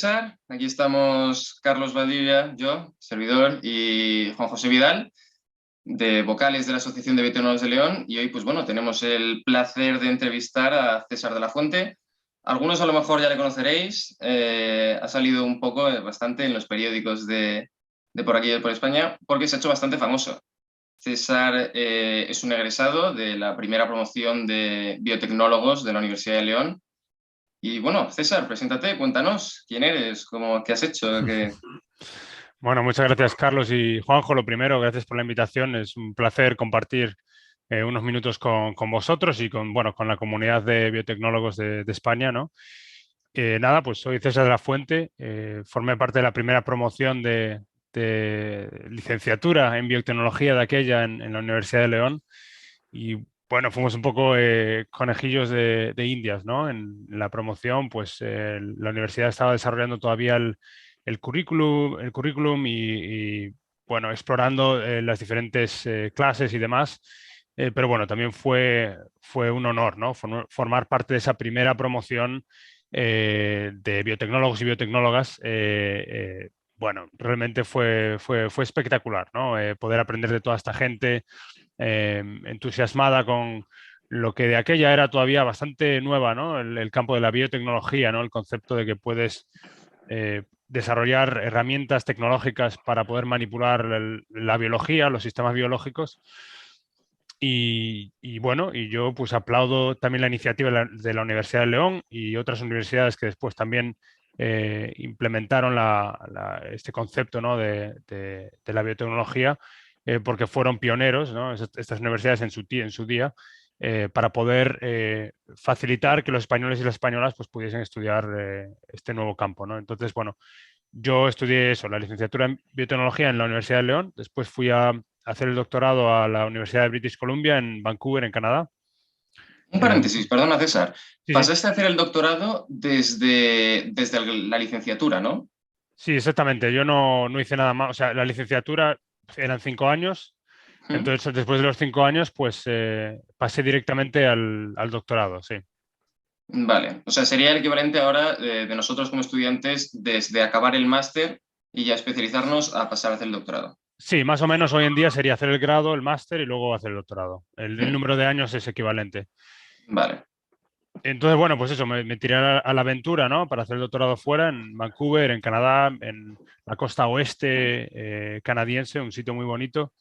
César. Aquí estamos Carlos Valdivia, yo, servidor, y Juan José Vidal, de vocales de la Asociación de Biotecnólogos de León. Y hoy, pues bueno, tenemos el placer de entrevistar a César de la Fuente. Algunos a lo mejor ya le conoceréis. Ha salido un poco, bastante en los periódicos de por aquí y de por España, porque se ha hecho bastante famoso. César es un egresado de la primera promoción de biotecnólogos de la Universidad de León. Y bueno, César, preséntate, cuéntanos quién eres, qué has hecho, qué... Bueno, muchas gracias, Carlos y Juanjo. Lo primero, gracias por la invitación. Es un placer compartir unos minutos con vosotros y con la comunidad de biotecnólogos de España, ¿no? Nada, pues soy César de la Fuente. Formé parte de la primera promoción de licenciatura en biotecnología de aquella en la Universidad de León. Y bueno, fuimos un poco conejillos de Indias, ¿no? En la promoción, pues la universidad estaba desarrollando todavía el currículum bueno, explorando las diferentes clases y demás. Pero bueno, también fue un honor, ¿no? Formar parte de esa primera promoción de biotecnólogos y biotecnólogas. Bueno, realmente fue espectacular, ¿no? Poder aprender de toda esta gente entusiasmada con lo que de aquella era todavía bastante nueva, ¿no? El campo de la biotecnología, ¿no? El concepto de que puedes desarrollar herramientas tecnológicas para poder manipular la biología, los sistemas biológicos. Y bueno, y yo pues aplaudo también la iniciativa de la Universidad de León y otras universidades que después también implementaron este concepto, ¿no? de la biotecnología, porque fueron pioneros, ¿no? Estas universidades en su día, para poder facilitar que los españoles y las españolas pues, pudiesen estudiar este nuevo campo, ¿no? Entonces, bueno, yo estudié eso, la licenciatura en biotecnología en la Universidad de León, después fui a hacer el doctorado a la Universidad de British Columbia en Vancouver, en Canadá. Un paréntesis, perdona, César. Sí, sí, Pasaste a hacer el doctorado desde la licenciatura, ¿no? sí, exactamente. Yo no hice nada más, o sea, la licenciatura eran 5 años, ¿Mm? entonces después de los 5 años, pues pasé directamente al doctorado, sí. Vale, o sea, sería el equivalente ahora de nosotros como estudiantes desde acabar el máster y ya especializarnos a pasar a hacer el doctorado. Sí, más o menos hoy en día sería hacer el grado, el máster y luego hacer el doctorado. El ¿Mm? número de años es equivalente. Vale. Entonces, bueno, pues eso, me tiré a la aventura, ¿no? Para hacer el doctorado fuera, en Vancouver, en Canadá, en la costa oeste canadiense, un sitio muy bonito,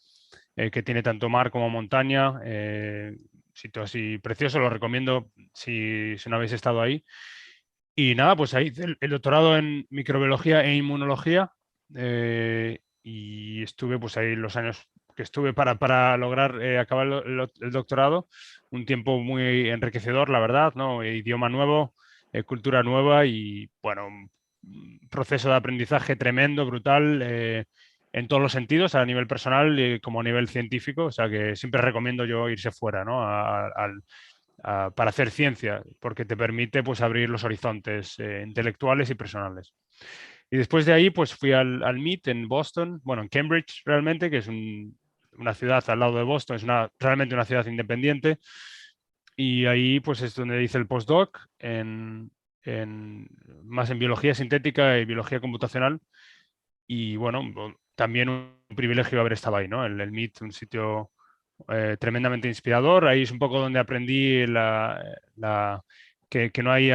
que tiene tanto mar como montaña, sitio así precioso, lo recomiendo si no habéis estado ahí. Y nada, pues ahí hice el doctorado en microbiología e inmunología, y estuve pues ahí los años que estuve para lograr acabar el doctorado, un tiempo muy enriquecedor, la verdad, ¿no? Idioma nuevo, cultura nueva y, bueno, un proceso de aprendizaje tremendo, brutal, en todos los sentidos, a nivel personal y como a nivel científico, o sea que siempre recomiendo yo irse fuera, ¿no? Para hacer ciencia, porque te permite pues, abrir los horizontes intelectuales y personales. Y después de ahí, pues fui al MIT en Boston, bueno, en Cambridge realmente, que es una ciudad al lado de Boston, es realmente una ciudad independiente. Y ahí pues es donde hice el postdoc, más en biología sintética y biología computacional. Y bueno, también un privilegio haber estado ahí, ¿no? El MIT, un sitio tremendamente inspirador. Ahí es un poco donde aprendí que no hay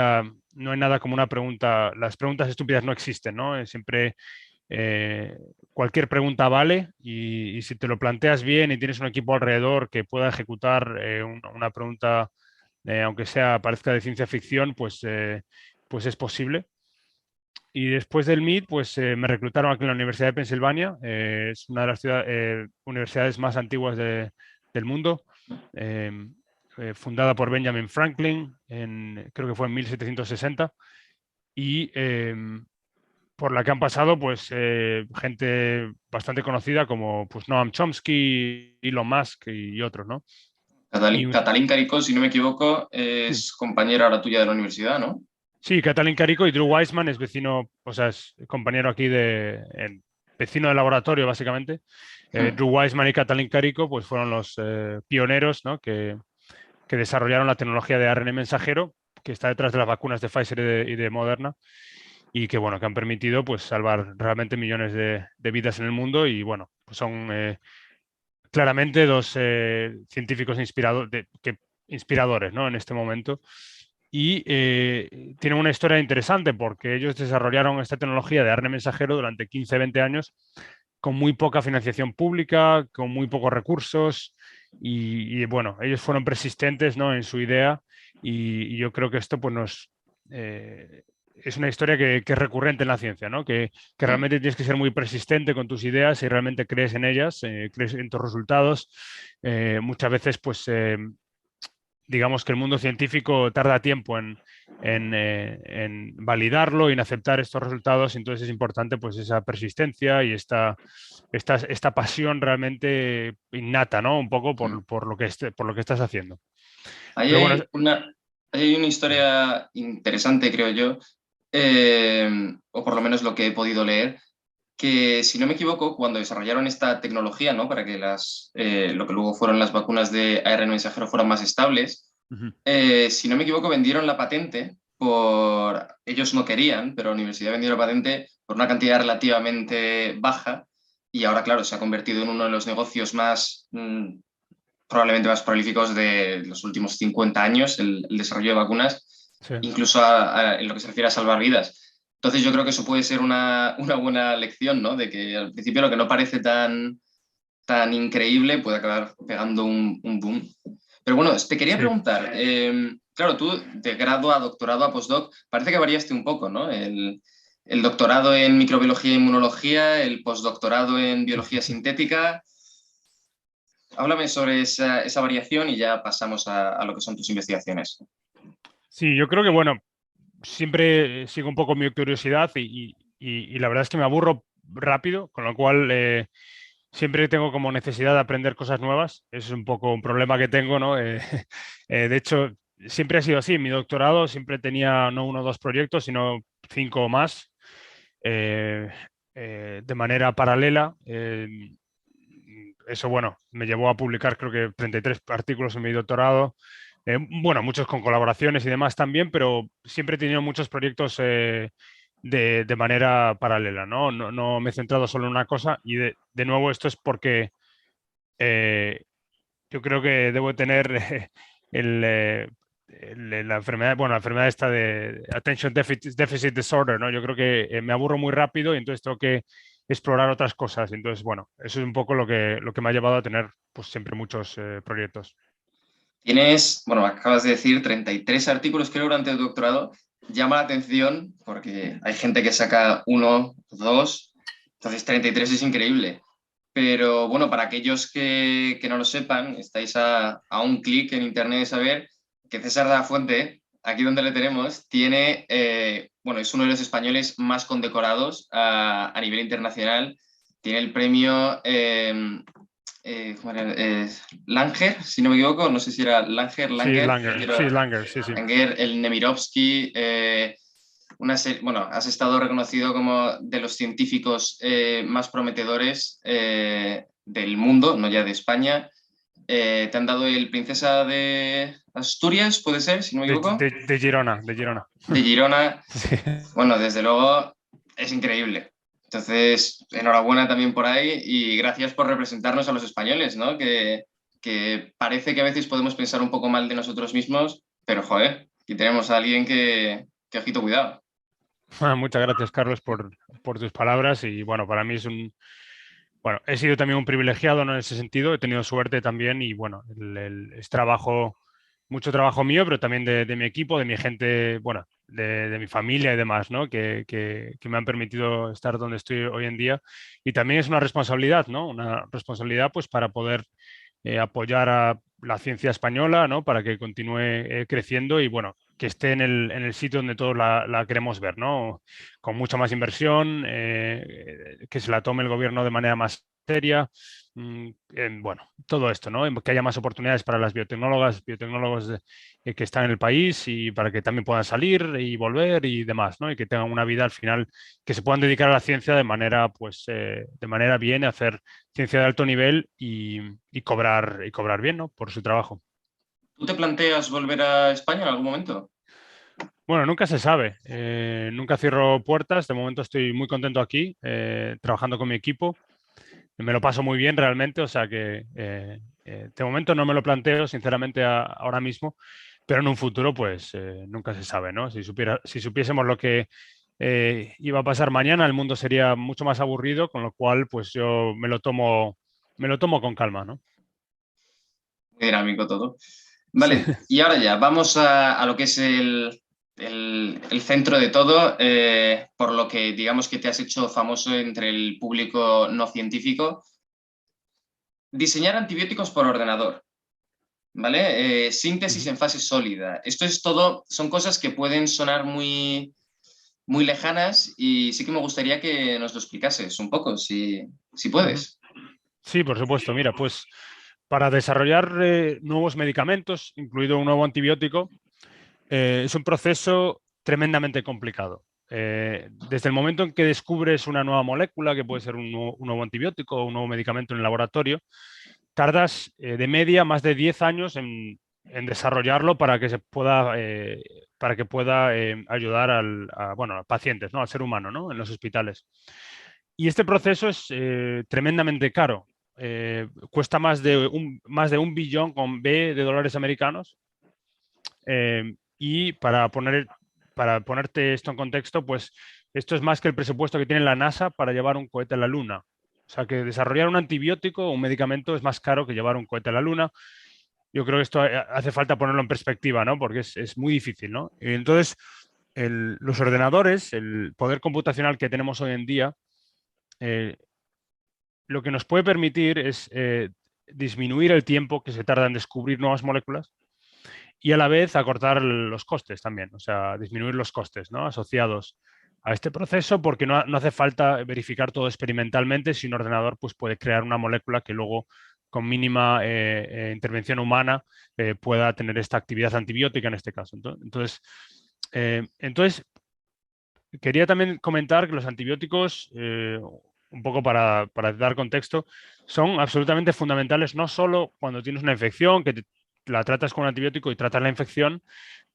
nada como una pregunta. Las preguntas estúpidas no existen, ¿no? Siempre eh, cualquier pregunta vale y si te lo planteas bien y tienes un equipo alrededor que pueda ejecutar una pregunta, aunque parezca de ciencia ficción, pues es posible. Y después del MIT, pues me reclutaron aquí en la Universidad de Pensilvania. Es una de las universidades más antiguas del mundo, eh, fundada por Benjamin Franklin, creo que fue en 1760, y por la que han pasado pues, gente bastante conocida como pues, Noam Chomsky, Elon Musk y otros, ¿no? Y, Catalín Caricó, si no me equivoco, sí, es compañera ahora tuya de la universidad, ¿no? sí, Katalin Carico y Drew Weissman es vecino, o sea, es compañero aquí vecino de laboratorio, básicamente. ¿Mm? Drew Weissman y Katalin Carico pues, fueron los pioneros, ¿no? que desarrollaron la tecnología de ARN mensajero, que está detrás de las vacunas de Pfizer y de Moderna. y que, bueno, que han permitido pues, salvar realmente millones de vidas en el mundo y, bueno, pues son claramente dos científicos inspiradores, ¿no? En este momento. Y tienen una historia interesante porque ellos desarrollaron esta tecnología de ARN mensajero durante 15, 20 años con muy poca financiación pública, con muy pocos recursos bueno, ellos fueron persistentes, ¿no? En su idea y yo creo que esto pues es una historia que es recurrente en la ciencia, ¿no? Que Mm. realmente tienes que ser muy persistente con tus ideas y realmente crees en ellas, crees en tus resultados. Muchas veces pues digamos que el mundo científico tarda tiempo en validarlo y en aceptar estos resultados, entonces es importante pues esa persistencia y esta pasión realmente innata, ¿no? Un poco Mm. por lo que estás haciendo. Ahí Pero bueno, hay una historia interesante, creo yo, o por lo menos lo que he podido leer, que si no me equivoco, cuando desarrollaron esta tecnología, ¿no? Para que lo que luego fueron las vacunas de ARN mensajero fueran más estables, ujú, si no me equivoco, vendieron la patente ellos no querían, pero la universidad vendió la patente por una cantidad relativamente baja y ahora, claro, se ha convertido en uno de los negocios probablemente más prolíficos de los últimos 50 años, el desarrollo de vacunas, sí. incluso en lo que se refiere a salvar vidas. Entonces yo creo que eso puede ser una buena lección, ¿no? De que al principio lo que no parece tan increíble puede acabar pegando un boom. Pero bueno, te quería Sí. preguntar, claro, tú de grado a doctorado a postdoc, parece que variaste un poco, ¿no? El doctorado en microbiología e inmunología, el postdoctorado en biología sintética. Háblame sobre esa variación y ya pasamos a lo que son tus investigaciones. Sí, yo creo que, bueno, siempre sigo un poco mi curiosidad y la verdad es que me aburro rápido, con lo cual siempre tengo como necesidad de aprender cosas nuevas. Es un poco un problema que tengo, ¿no? De hecho, siempre ha sido así. Mi doctorado siempre tenía no uno o dos proyectos, sino cinco o más eh, de manera paralela. Eso, bueno, me llevó a publicar creo que 33 artículos en mi doctorado. Bueno, muchos con colaboraciones y demás también, pero siempre he tenido muchos proyectos de manera paralela, ¿no? No me he centrado solo en una cosa y de nuevo esto es porque eh, yo creo que debo tener el, la enfermedad, bueno, la enfermedad esta de Attention Deficit Disorder, ¿no? Yo creo que me aburro muy rápido y entonces tengo que explorar otras cosas. Entonces, bueno, eso es un poco lo que me ha llevado a tener pues siempre muchos proyectos. Tienes, bueno, acabas de decir 33 artículos, creo, durante el doctorado. Llama la atención porque hay gente que saca uno, dos, entonces 33 es increíble. Pero bueno, para aquellos que no lo sepan, estáis a un clic en internet de saber que César de la Fuente, aquí donde le tenemos, tiene, bueno, es uno de los españoles más condecorados a nivel internacional. Tiene el premio ¿cómo era? Langer, si no me equivoco, no sé si era Sí, Langer, Langer, sí, Langer, sí, sí. Langer, el Nemirovsky, bueno, has estado reconocido como de los científicos más prometedores del mundo, no ya de España. Te han dado el Princesa de Asturias, puede ser, si no me equivoco, De Girona, de Girona. de Girona. Sí. Bueno, desde luego es increíble. Entonces, enhorabuena también por ahí y gracias por representarnos a los españoles, ¿no? Que parece que a veces podemos pensar un poco mal de nosotros mismos, pero joder, aquí tenemos a alguien que ojito, cuidado. Muchas gracias, Carlos, por tus palabras y bueno, para mí es bueno, he sido también un privilegiado, ¿no? En ese sentido, he tenido suerte también y bueno, es trabajo, mucho trabajo mío, pero también de mi equipo, de mi gente, bueno, de mi familia y demás, ¿no? Que me han permitido estar donde estoy hoy en día. Y también es una responsabilidad, ¿no? Una responsabilidad pues para poder apoyar a la ciencia española, ¿no? Para que continúe creciendo y bueno, que esté en el sitio donde todos la queremos ver, ¿no? Con mucha más inversión, que se la tome el gobierno de manera más seria. Bueno, todo esto, ¿no? Que haya más oportunidades para las biotecnólogos que están en el país y para que también puedan salir y volver y demás, ¿no? Y que tengan una vida al final, que se puedan dedicar a la ciencia de manera, pues, de manera bien, hacer ciencia de alto nivel y cobrar bien, ¿no? Por su trabajo. ¿Tú te planteas volver a España en algún momento? Bueno, nunca se sabe. Nunca cierro puertas. De momento estoy muy contento aquí, trabajando con mi equipo. Me lo paso muy bien realmente, o sea que de momento no me lo planteo, sinceramente, ahora mismo, pero en un futuro, pues nunca se sabe, ¿no? Si supiésemos lo que iba a pasar mañana, el mundo sería mucho más aburrido, con lo cual, pues yo me lo tomo con calma, ¿no? Muy dinámico todo. Sí. Vale, y ahora ya, vamos a lo que es el centro de todo, por lo que digamos que te has hecho famoso entre el público no científico. Diseñar antibióticos por ordenador, ¿vale? Síntesis Ujú. en fase sólida. Esto es todo, son cosas que pueden sonar muy lejanas y sí que me gustaría que nos lo explicases un poco, si Ujú. puedes. Sí, por supuesto. Mira, pues para desarrollar nuevos medicamentos, incluido un nuevo antibiótico, es un proceso tremendamente complicado. Desde el momento en que descubres una nueva molécula, que puede ser un nuevo antibiótico o un nuevo medicamento en el laboratorio, tardas de media más de 10 años en desarrollarlo para que para que pueda ayudar bueno, a pacientes, ¿no? Al ser humano, ¿no? En los hospitales. Y este proceso es tremendamente caro. Cuesta más de 1 billón con B de dólares americanos. Y para ponerte esto en contexto, pues esto es más que el presupuesto que tiene la NASA para llevar un cohete a la Luna. O sea que desarrollar un antibiótico o un medicamento es más caro que llevar un cohete a la Luna. Yo creo que esto hace falta ponerlo en perspectiva, ¿no? Porque es muy difícil, ¿no? Y entonces, los ordenadores, el poder computacional que tenemos hoy en día, eh, lo que nos puede permitir es disminuir el tiempo que se tarda en descubrir nuevas moléculas y a la vez acortar los costes también, o sea, disminuir los costes, ¿no? Asociados a este proceso, porque no hace falta verificar todo experimentalmente, si un ordenador pues, puede crear una molécula que luego con mínima intervención humana pueda tener esta actividad antibiótica en este caso. Entonces, quería también comentar que los antibióticos, un poco para dar contexto, son absolutamente fundamentales, no solo cuando tienes una infección, la tratas con un antibiótico y tratas la infección,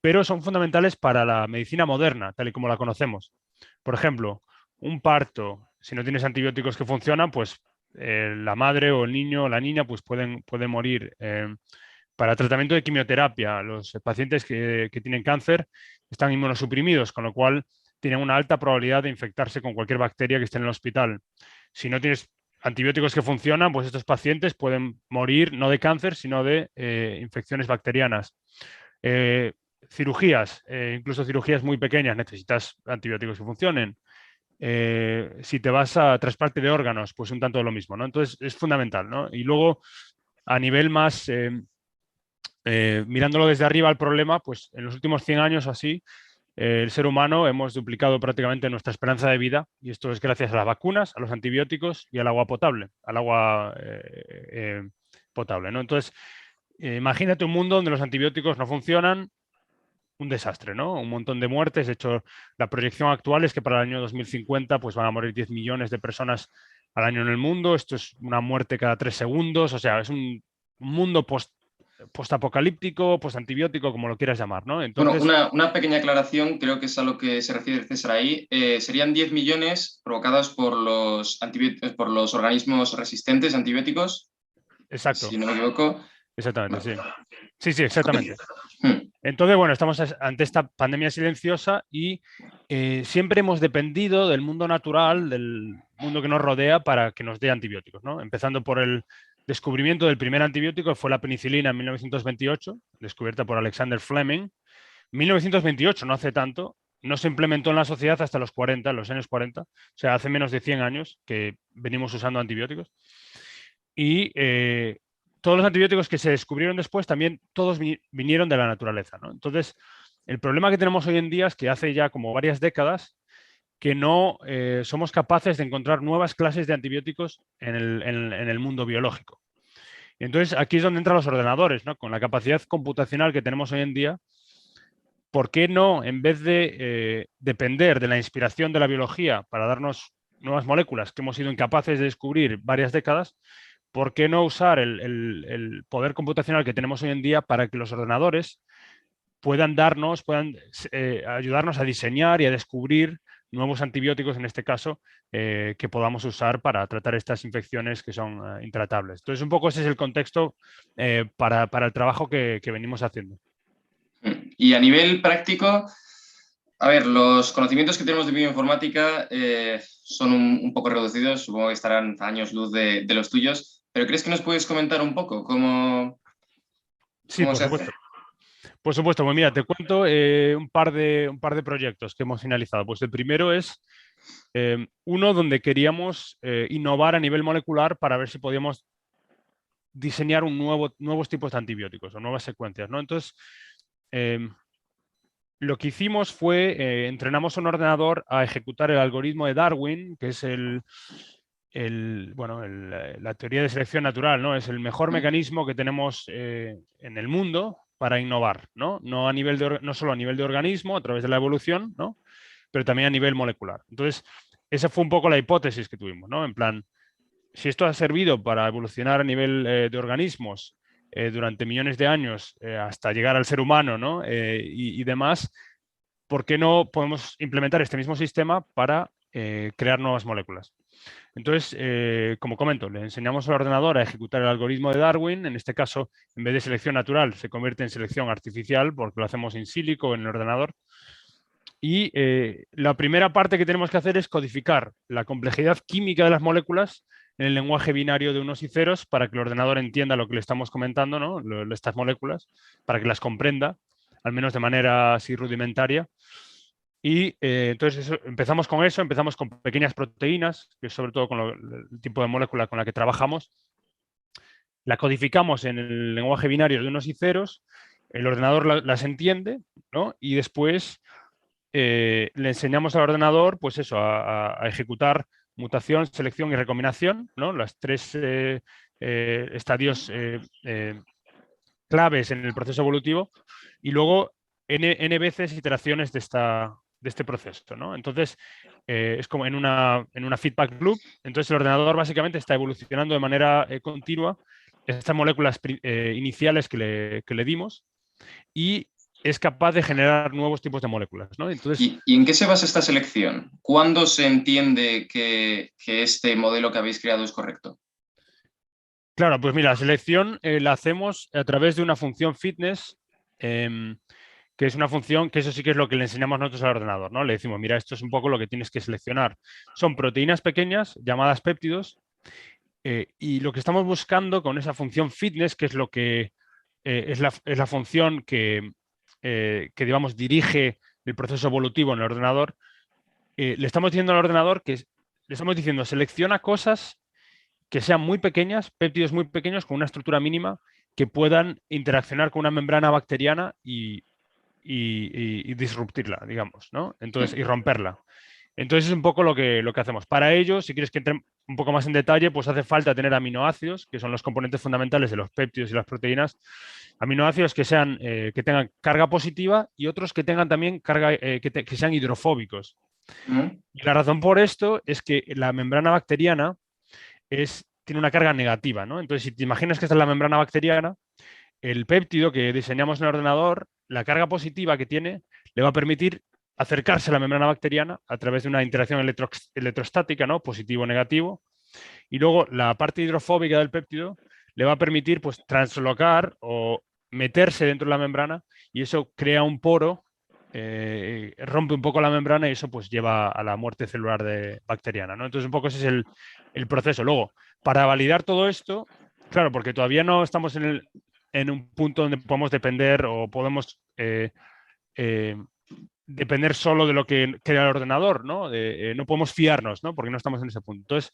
pero son fundamentales para la medicina moderna, tal y como la conocemos. Por ejemplo, un parto, si no tienes antibióticos que funcionan, pues la madre o el niño o la niña pues pueden morir. Para tratamiento de quimioterapia, los pacientes que tienen cáncer están inmunosuprimidos, con lo cual tienen una alta probabilidad de infectarse con cualquier bacteria que esté en el hospital. Si no tienes antibióticos que funcionan, pues estos pacientes pueden morir no de cáncer, sino de infecciones bacterianas. Eh, Cirugías, incluso cirugías muy pequeñas, necesitas antibióticos que funcionen. Si te vas a trasplante de órganos, pues un tanto lo mismo, ¿no? Entonces es fundamental, ¿no? Y luego, a nivel más, mirándolo desde arriba al problema, pues en los últimos 100 años o así, el ser humano hemos duplicado prácticamente nuestra esperanza de vida y esto es gracias a las vacunas, a los antibióticos y al agua potable, potable, ¿no? Entonces, imagínate un mundo donde los antibióticos no funcionan, un desastre, ¿no? Un montón de muertes. De hecho, la proyección actual es que para el año 2050 pues, van a morir 10 millones de personas al año en el mundo. Esto es una muerte cada 3 segundos. O sea, es un mundo postapocalíptico, postantibiótico, como lo quieras llamar, ¿no? Bueno, Entonces, una pequeña aclaración, creo que es a lo que se refiere César ahí. Serían 10 millones provocados por por los organismos resistentes a antibióticos, si exacto, no me equivoco. exactamente, Vale. sí. Sí, sí, exactamente. Hmm. Entonces, bueno, estamos ante esta pandemia silenciosa y siempre hemos dependido del mundo natural, del mundo que nos rodea, para que nos dé antibióticos, ¿no? Empezando por el descubrimiento del primer antibiótico, que fue la penicilina en 1928, descubierta por Alexander Fleming. 1928, no hace tanto, no se implementó en la sociedad hasta los 40, los años 40, o sea, hace menos de 100 años que venimos usando antibióticos. Y todos los antibióticos que se descubrieron después también todos vinieron de la naturaleza, ¿no? Entonces, el problema que tenemos hoy en día es que hace ya como varias décadas que no somos capaces de encontrar nuevas clases de antibióticos en el mundo biológico. Y entonces, aquí es donde entran los ordenadores, ¿no? Con la capacidad computacional que tenemos hoy en día, ¿por qué no, en vez de depender de la inspiración de la biología para darnos nuevas moléculas que hemos sido incapaces de descubrir varias décadas, ¿por qué no usar el poder computacional que tenemos hoy en día para que los ordenadores puedan ayudarnos a diseñar y a descubrir nuevos antibióticos, en este caso, que podamos usar para tratar estas infecciones que son intratables. Entonces, un poco ese es el contexto para el trabajo que venimos haciendo. Y a nivel práctico, a ver, los conocimientos que tenemos de bioinformática son un poco reducidos, supongo que estarán a años luz de los tuyos, pero ¿crees que nos puedes comentar un poco Sí, cómo por se hace? supuesto. Por supuesto, pues mira, te cuento un par de proyectos que hemos finalizado. Pues el primero es uno donde queríamos innovar a nivel molecular para ver si podíamos diseñar nuevos tipos de antibióticos o nuevas secuencias, ¿no? Entonces, lo que hicimos fue entrenamos un ordenador a ejecutar el algoritmo de Darwin, que es la teoría de selección natural, ¿no? Es el mejor mecanismo que tenemos en el mundo para innovar, ¿no? No solo a nivel de organismo, a través de la evolución, ¿no? Pero también a nivel molecular. Entonces, esa fue un poco la hipótesis que tuvimos, ¿no? En plan, si esto ha servido para evolucionar a nivel de organismos durante millones de años hasta llegar al ser humano, ¿no? Y demás, ¿por qué no podemos implementar este mismo sistema para crear nuevas moléculas? Entonces, como comento, le enseñamos al ordenador a ejecutar el algoritmo de Darwin. En este caso, en vez de selección natural, se convierte en selección artificial porque lo hacemos in silico en el ordenador. Y la primera parte que tenemos que hacer es codificar la complejidad química de las moléculas en el lenguaje binario de unos y ceros para que el ordenador entienda lo que le estamos comentando, ¿no? Estas moléculas, para que las comprenda, al menos de manera así rudimentaria. Y entonces empezamos con eso, empezamos con pequeñas proteínas, que es sobre todo con el tipo de molécula con la que trabajamos. La codificamos en el lenguaje binario de unos y ceros, el ordenador las entiende, ¿no? Y después le enseñamos al ordenador, pues eso, a ejecutar mutación, selección y recombinación, ¿no? Las tres estadios claves en el proceso evolutivo, y luego n veces iteraciones de este proceso, ¿no? Entonces, es como en una feedback loop. Entonces, el ordenador básicamente está evolucionando de manera continua estas moléculas iniciales que le dimos, y es capaz de generar nuevos tipos de moléculas, ¿no? Entonces, ¿Y en qué se basa esta selección? ¿Cuándo se entiende que este modelo que habéis creado es correcto? claro, pues mira, la selección la hacemos a través de una función fitness, que es una función que eso sí que es lo que le enseñamos nosotros al ordenador, ¿no? Le decimos, mira, esto es un poco lo que tienes que seleccionar. Son proteínas pequeñas llamadas péptidos, y lo que estamos buscando con esa función fitness, que es lo que es la función que, digamos, dirige el proceso evolutivo en el ordenador, le estamos diciendo al ordenador le estamos diciendo, selecciona cosas que sean muy pequeñas, péptidos muy pequeños con una estructura mínima que puedan interaccionar con una membrana bacteriana y disruptirla, digamos, ¿no? Entonces, y romperla. Entonces es un poco lo que hacemos. Para ello, si quieres que entre un poco más en detalle, pues hace falta tener aminoácidos, que son los componentes fundamentales de los péptidos y las proteínas. Aminoácidos que que tengan carga positiva, y otros que tengan también carga, que sean hidrofóbicos. ¿Mm? Y la razón por esto es que la membrana bacteriana tiene una carga negativa, ¿no? Entonces, si te imaginas que esta es la membrana bacteriana, el péptido que diseñamos en el ordenador, la carga positiva que tiene, le va a permitir acercarse a la membrana bacteriana a través de una interacción electrostática, ¿no? Positivo o negativo. Y luego la parte hidrofóbica del péptido le va a permitir, pues, translocar o meterse dentro de la membrana, y eso crea un poro, rompe un poco la membrana, y eso pues lleva a la muerte celular bacteriana, ¿no? Entonces un poco ese es el proceso. Luego, para validar todo esto, claro, porque todavía no estamos en un punto donde podemos depender o podemos eh, depender solo de lo que crea el ordenador, ¿no? No podemos fiarnos, ¿no? Porque no estamos en ese punto. Entonces,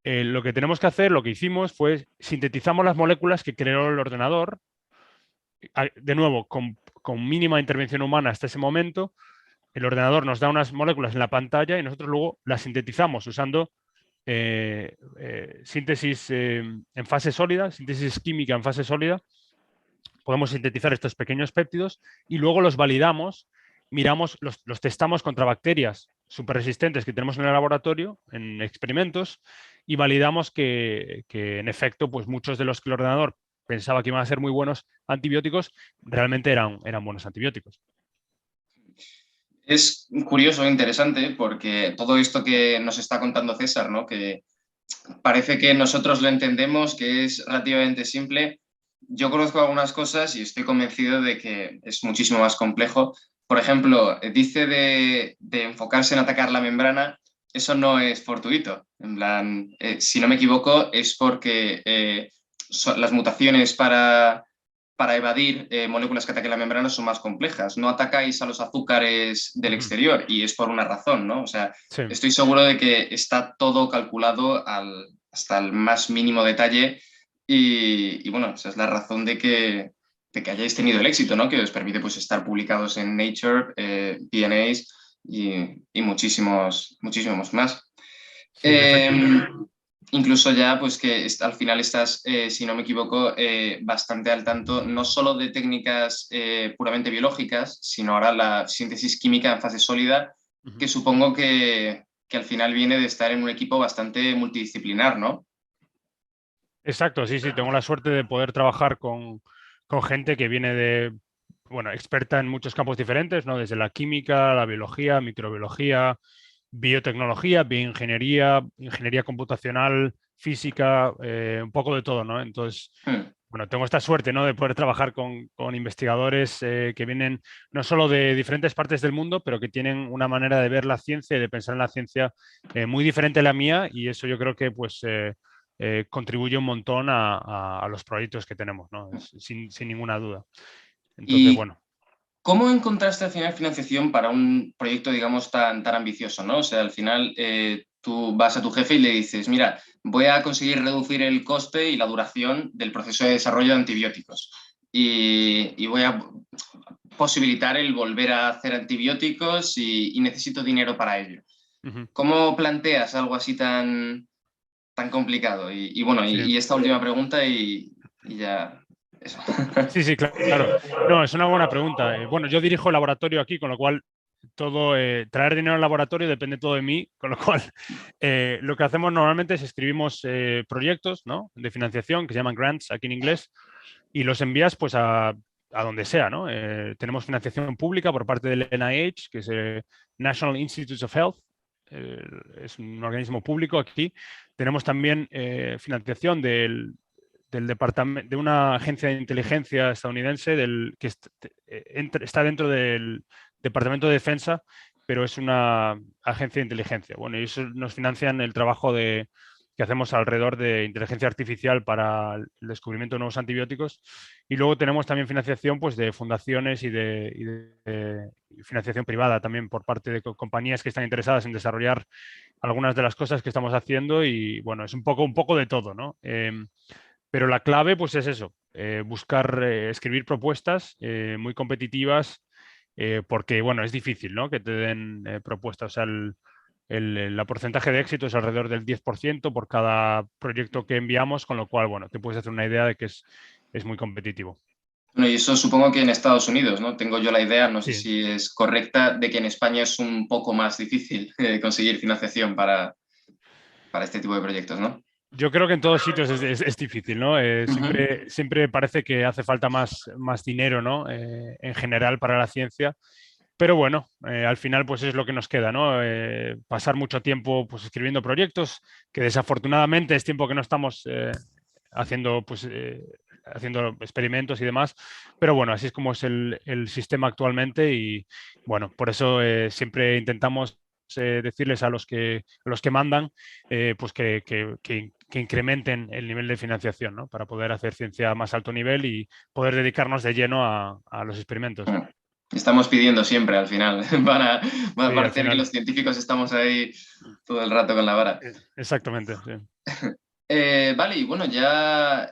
lo que tenemos que hacer, lo que hicimos fue sintetizamos las moléculas que creó el ordenador, de nuevo, con mínima intervención humana hasta ese momento. El ordenador nos da unas moléculas en la pantalla y nosotros luego las sintetizamos usando síntesis en fase sólida, síntesis química en fase sólida. Podemos sintetizar estos pequeños péptidos y luego los validamos, miramos, los testamos contra bacterias súper resistentes que tenemos en el laboratorio, en experimentos, y validamos que en efecto, pues muchos de los que el ordenador pensaba que iban a ser muy buenos antibióticos, realmente eran buenos antibióticos. Es curioso e interesante porque todo esto que nos está contando César, ¿no? Que parece que nosotros lo entendemos, que es relativamente simple. Yo conozco algunas cosas y estoy convencido de que es muchísimo más complejo. Por ejemplo, dice de enfocarse en atacar la membrana, eso no es fortuito. En plan, si no me equivoco, es porque las mutaciones para evadir moléculas que ataquen la membrana son más complejas. No atacáis a los azúcares del Ujú. exterior y es por una razón, ¿no? O sea, Sí. estoy seguro de que está todo calculado hasta el más mínimo detalle y bueno, esa es la razón de que hayáis tenido el éxito, ¿no? Que os permite pues, estar publicados en Nature, PNAs y muchísimos más. Sí, en efecto. Incluso ya, pues que al final estás, si no me equivoco, bastante al tanto no solo de técnicas puramente biológicas, sino ahora la síntesis química en fase sólida, Ujú. que supongo que al final viene de estar en un equipo bastante multidisciplinar, ¿no? Exacto, sí, sí, tengo la suerte de poder trabajar con gente que viene de, bueno, experta en muchos campos diferentes, ¿no? Desde la química, la biología, microbiología, biotecnología, bioingeniería, ingeniería computacional, física, un poco de todo, ¿no? Entonces, Hmm. bueno, tengo esta suerte, ¿no? De poder trabajar con investigadores que vienen no solo de diferentes partes del mundo, pero que tienen una manera de ver la ciencia y de pensar en la ciencia muy diferente a la mía, y eso yo creo que pues contribuye un montón a los proyectos que tenemos, ¿no? Sin ninguna duda. Entonces, ¿Y bueno. cómo encontraste al final financiación para un proyecto, digamos, tan ambicioso, ¿no? O sea, al final tú vas a tu jefe y le dices, mira, voy a conseguir reducir el coste y la duración del proceso de desarrollo de antibióticos y voy a posibilitar el volver a hacer antibióticos y necesito dinero para ello. Ujú. ¿Cómo planteas algo así tan complicado? Y bueno, Sí. y esta última pregunta y ya eso. Sí, sí, claro. No, es una buena pregunta. Bueno, yo dirijo el laboratorio aquí, con lo cual todo, traer dinero al laboratorio depende todo de mí, con lo cual lo que hacemos normalmente es escribimos proyectos, ¿no? De financiación que se llaman grants aquí en inglés y los envías pues a donde sea, ¿no? Tenemos financiación pública por parte del NIH, que es National Institutes of Health, eh, es un organismo público aquí. Tenemos también financiación del departamento, de una agencia de inteligencia estadounidense que está dentro del Departamento de Defensa, pero es una agencia de inteligencia. Bueno, y eso nos financian el trabajo que hacemos alrededor de inteligencia artificial para el descubrimiento de nuevos antibióticos. Y luego tenemos también financiación pues, de fundaciones y financiación privada también por parte de compañías que están interesadas en desarrollar algunas de las cosas que estamos haciendo y bueno, es un poco de todo, ¿no? Pero la clave, pues es eso, buscar, escribir propuestas muy competitivas, porque, bueno, es difícil, ¿no? Que te den propuestas. O sea, la porcentaje de éxito es alrededor del 10% por cada proyecto que enviamos, con lo cual, bueno, te puedes hacer una idea de que es muy competitivo. Bueno, y eso supongo que en Estados Unidos, ¿no? Tengo yo la idea, no sé Sí. si es correcta, de que en España es un poco más difícil conseguir financiación para este tipo de proyectos, ¿no? Yo creo que en todos sitios es difícil, ¿no? Ujú. Siempre parece que hace falta más dinero, ¿no? En general para la ciencia. Pero bueno, al final pues es lo que nos queda, ¿no? Pasar mucho tiempo pues escribiendo proyectos, que desafortunadamente es tiempo que no estamos haciendo pues haciendo experimentos y demás, pero bueno, así es como es el sistema actualmente y bueno, por eso siempre intentamos decirles a los que mandan pues que incrementen el nivel de financiación, ¿no? Para poder hacer ciencia a más alto nivel y poder dedicarnos de lleno a los experimentos. Estamos pidiendo siempre al final, para Sí, al parecer que final. los científicos estamos ahí todo el rato con la vara. Exactamente, sí. Vale, y bueno, ya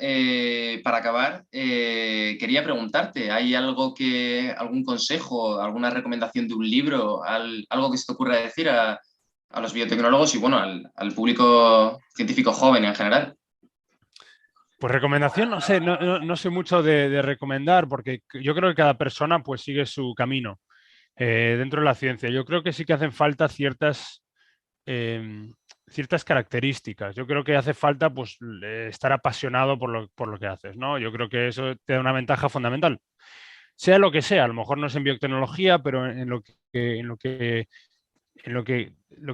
para acabar, quería preguntarte, ¿hay algún consejo, alguna recomendación de un libro, algo que se te ocurra decir a los biotecnólogos y bueno, al público científico joven en general? Pues recomendación, no sé, no sé mucho de recomendar, porque yo creo que cada persona pues sigue su camino dentro de la ciencia. Yo creo que sí que hacen falta eh, ciertas características. Yo creo que hace falta pues, estar apasionado por lo que haces, ¿no? Yo creo que eso te da una ventaja fundamental. Sea lo que sea, a lo mejor no es en biotecnología, pero lo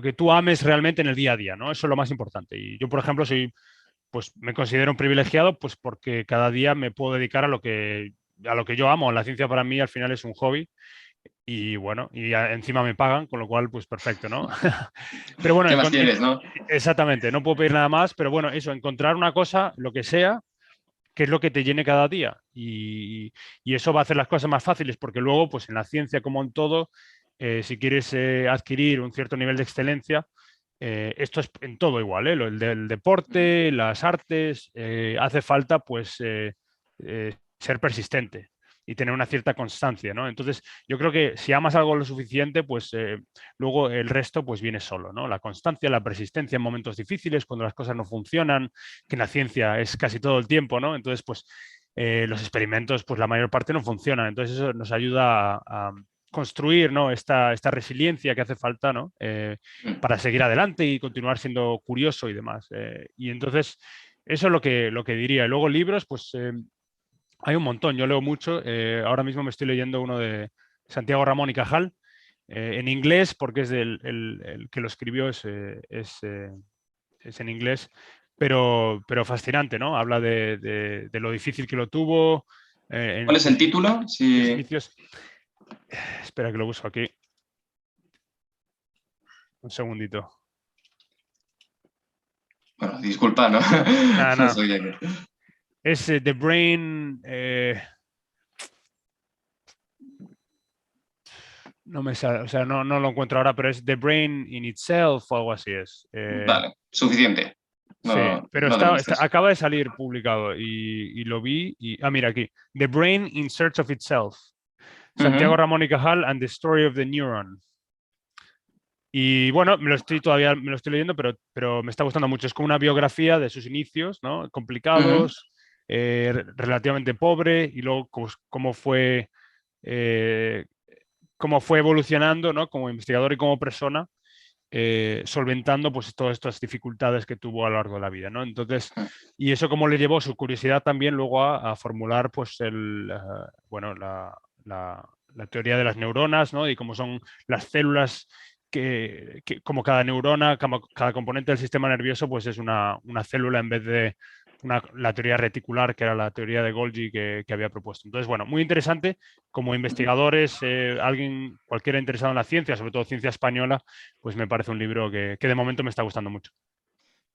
que tú ames realmente en el día a día, ¿no? Eso es lo más importante. Y yo, por ejemplo, pues me considero un privilegiado, pues porque cada día me puedo dedicar a lo que yo amo. La ciencia para mí al final es un hobby y bueno, encima me pagan, con lo cual, pues perfecto, ¿no? Pero bueno, ¿Qué más quieres, no? exactamente, no puedo pedir nada más, pero bueno, eso, encontrar una cosa, lo que sea, que es lo que te llene cada día. Y eso va a hacer las cosas más fáciles, porque luego, pues en la ciencia, como en todo, si quieres adquirir un cierto nivel de excelencia, esto es en todo igual, ¿eh? El del deporte, las artes, hace falta pues ser persistente y tener una cierta constancia, ¿no? Entonces, yo creo que si amas algo lo suficiente, pues luego el resto pues viene solo, ¿no? La constancia, la persistencia en momentos difíciles, cuando las cosas no funcionan, que en la ciencia es casi todo el tiempo, ¿no? Entonces, pues los experimentos, pues la mayor parte no funcionan. Entonces, eso nos ayuda a construir, ¿no? Esta resiliencia que hace falta, ¿no? Para seguir adelante y continuar siendo curioso y demás. Y entonces, eso es lo que diría. Y luego libros, pues hay un montón. Yo leo mucho. Ahora mismo me estoy leyendo uno de Santiago Ramón y Cajal, en inglés, porque es el que lo escribió, es en inglés, pero fascinante, ¿no? Habla de lo difícil que lo tuvo ¿Cuál en es el título? sus Sí. inicios. Espera que lo busco aquí. Un segundito. Bueno, disculpa, ¿no? Nada, No nada. soy aquí. Es The Brain. No me sale, o sea, no lo encuentro ahora, pero es The Brain in Itself o algo así es. Vale, suficiente. Sí, No, pero no te molestes. acaba de salir publicado y lo vi. Mira aquí. The Brain in Search of Itself. Santiago Ujú, Ramón y Cajal and the Story of the Neuron. Y bueno, me lo estoy leyendo, pero me está gustando mucho. Es como una biografía de sus inicios, ¿no? ujú. Complicados, relativamente pobre, y luego eh, cómo fue evolucionando, ¿no? Como investigador y como persona, solventando pues todas estas dificultades que tuvo a lo largo de la vida, ¿no? Entonces, y eso como le llevó su curiosidad también luego a formular pues bueno, la teoría de las neuronas, ¿no? Y cómo son las células como cada neurona, como cada componente del sistema nervioso, pues es una célula en vez de la teoría reticular, que era la teoría de Golgi que había propuesto. Entonces, bueno, muy interesante. Como investigadores, cualquiera interesado en la ciencia, sobre todo ciencia española, pues me parece un libro que de momento me está gustando mucho.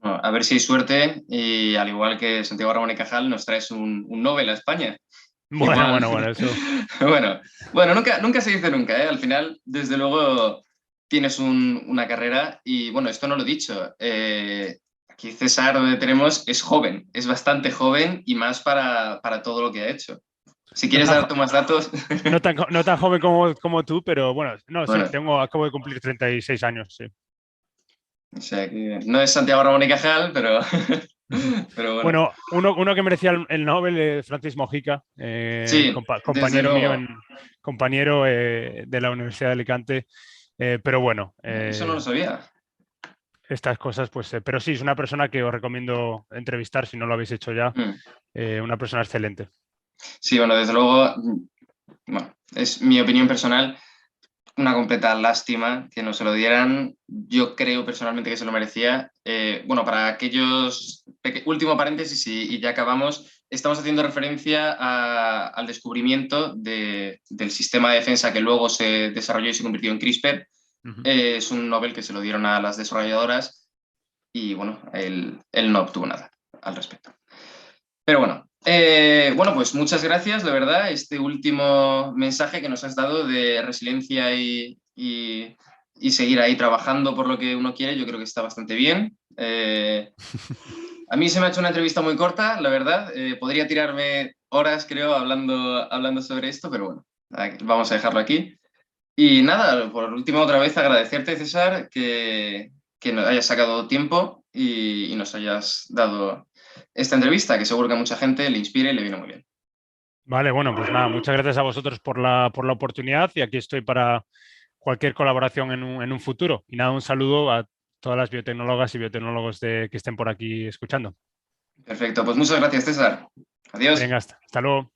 Bueno, a ver si hay suerte y al igual que Santiago Ramón y Cajal nos traes un Nobel a España. Igual, Bueno, eso. bueno, bueno, nunca se dice nunca, ¿eh? Al final, desde luego, tienes una carrera y bueno, esto no lo he dicho. Aquí César, donde tenemos, es joven, es bastante joven y más para todo lo que ha hecho. Si No quieres tan, dar tú más datos, no tan joven como tú, pero bueno, no, sí, bueno, acabo de cumplir 36 años, sí. o sea que no es Santiago Ramón y Cajal, pero, pero bueno. Bueno, uno que merecía el Nobel es Francis Mojica, Sí, desde luego. compañero de la Universidad de Alicante, pero bueno, Eso no lo sabía. estas cosas, pues, pero sí, es una persona que os recomiendo entrevistar si no lo habéis hecho ya, Mm. una persona excelente. Sí, bueno, desde luego, bueno, es mi opinión personal, una completa lástima que no se lo dieran. Yo creo personalmente que se lo merecía. Bueno, para aquellos, último paréntesis y ya acabamos, estamos haciendo referencia al descubrimiento del sistema de defensa que luego se desarrolló y se convirtió en CRISPR. Ujú. Es un Nobel que se lo dieron a las desarrolladoras y bueno, él no obtuvo nada al respecto. Pero bueno, bueno, pues muchas gracias, de verdad, este último mensaje que nos has dado de resiliencia y seguir ahí trabajando por lo que uno quiere, yo creo que está bastante bien. A mí se me ha hecho una entrevista muy corta, la verdad. Podría tirarme horas, creo, hablando sobre esto, pero bueno, vamos a dejarlo aquí. Y nada, por último, otra vez agradecerte, César, que nos hayas sacado tiempo y nos hayas dado esta entrevista, que seguro que a mucha gente le inspire y le viene muy bien. Vale, bueno, pues nada, muchas gracias a vosotros por la oportunidad y aquí estoy para cualquier colaboración en un futuro. Y nada, un saludo a todas las biotecnólogas y biotecnólogos que estén por aquí escuchando. Perfecto, pues muchas gracias, César. Adiós. Venga, hasta luego.